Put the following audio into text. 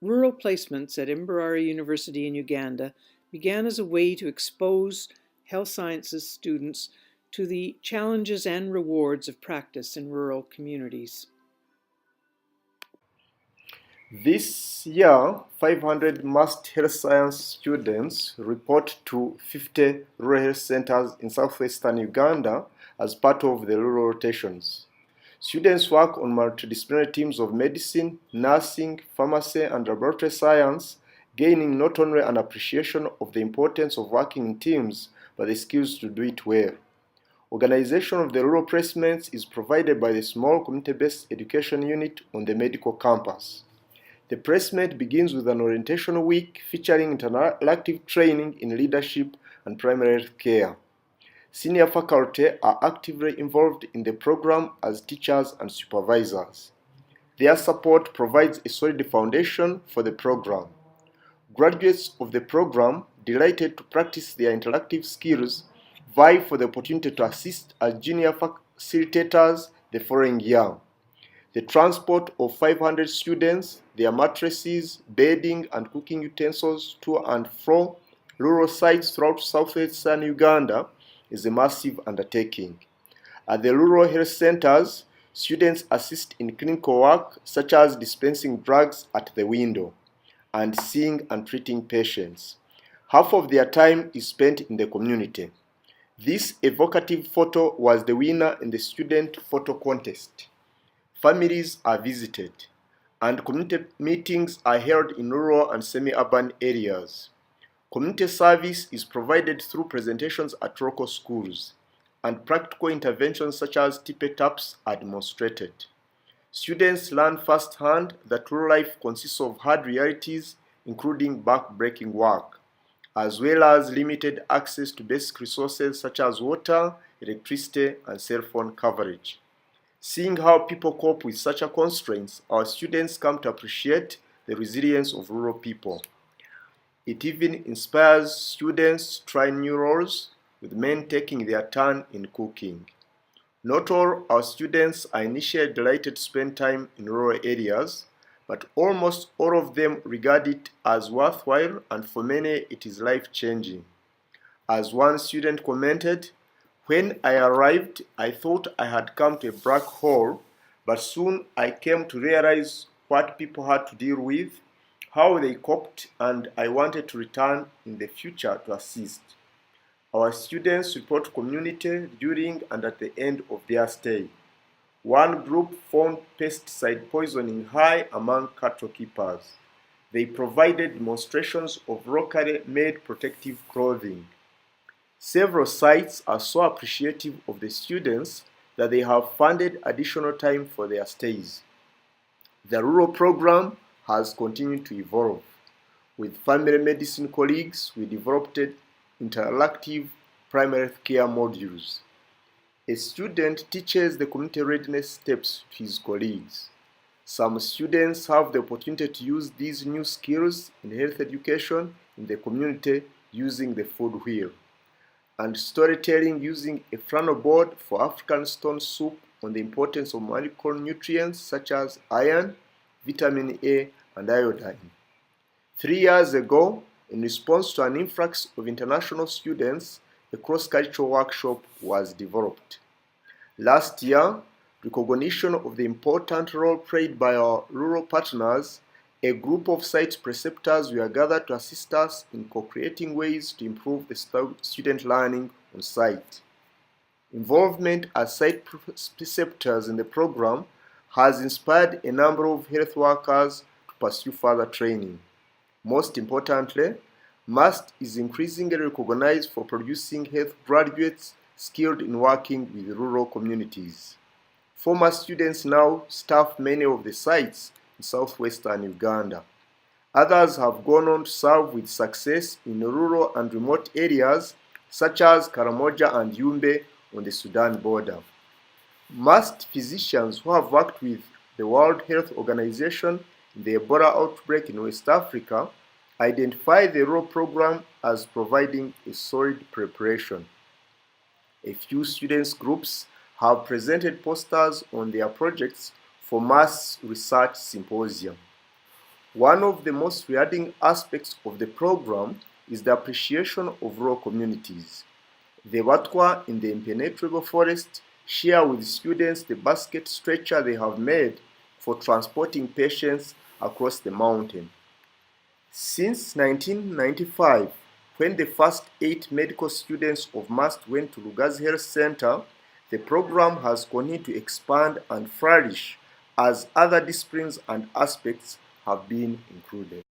Rural Placements at Imbarari University in Uganda began as a way to expose health sciences students to the challenges and rewards of practice in rural communities. This year, 500 MAST health science students report to 50 rural health centers in southwestern Uganda as part of the rural rotations. Students work on multidisciplinary teams of medicine, nursing, pharmacy, and laboratory science, gaining not only an appreciation of the importance of working in teams, but the skills to do it well. Organization of the rural placements is provided by the small community-based education unit on the medical campus. The placement begins with an orientation week featuring interactive training in leadership and primary health care. Senior faculty are actively involved in the program as teachers and supervisors. Their support provides a solid foundation for the program. Graduates of the program, delighted to practice their interactive skills, vie for the opportunity to assist as junior facilitators the following year. The transport of 500 students, their mattresses, bedding, and cooking utensils to and from rural sites throughout southwestern Uganda is a massive undertaking. At the rural health centers, students assist in clinical work such as dispensing drugs at the window and seeing and treating patients. Half of their time is spent in the community. This evocative photo was the winner in the student photo contest. Families are visited, and community meetings are held in rural and semi-urban areas. Community service is provided through presentations at local schools, and practical interventions such as tippet taps are demonstrated. Students learn firsthand that rural life consists of hard realities, including back-breaking work, as well as limited access to basic resources such as water, electricity, and cell phone coverage. Seeing how people cope with such constraints, our students come to appreciate the resilience of rural people. It even inspires students to try new roles, with men taking their turn in cooking. Not all our students are initially delighted to spend time in rural areas, but almost all of them regard it as worthwhile, and for many it is life-changing. As one student commented, "When I arrived, I thought I had come to a black hole, but soon I came to realize what people had to deal with, how they coped, and I wanted to return in the future to assist." Our students report community during and at the end of their stay. One group found pesticide poisoning high among cattle keepers. They provided demonstrations of locally made protective clothing. Several sites are so appreciative of the students that they have funded additional time for their stays. The rural program has continued to evolve. With family medicine colleagues, we developed interactive primary care modules. A student teaches the community readiness steps to his colleagues. Some students have the opportunity to use these new skills in health education in the community using the food wheel, and storytelling using a flannel board for African stone soup on the importance of micronutrients such as iron, vitamin A, and iodine. 3 years ago, in response to an influx of international students, a cross-cultural workshop was developed. Last year, recognition of the important role played by our rural partners, a group of site preceptors were gathered to assist us in co-creating ways to improve the student learning on site. Involvement as site preceptors in the program has inspired a number of health workers to pursue further training. Most importantly, MAST is increasingly recognized for producing health graduates skilled in working with rural communities. Former students now staff many of the sites in southwestern Uganda. Others have gone on to serve with success in rural and remote areas such as Karamoja and Yumbe on the Sudan border. MAST physicians who have worked with the World Health Organization in the Ebola outbreak in West Africa identify the rural program as providing a solid preparation. A few students groups have presented posters on their projects for MAST research symposium. One of the most rewarding aspects of the program is the appreciation of rural communities. The Watwa in the impenetrable forest share with students the basket stretcher they have made for transporting patients across the mountain. Since 1995, when the first 8 medical students of MAST went to Lugazi Health Center, the program has continued to expand and flourish as other disciplines and aspects have been included.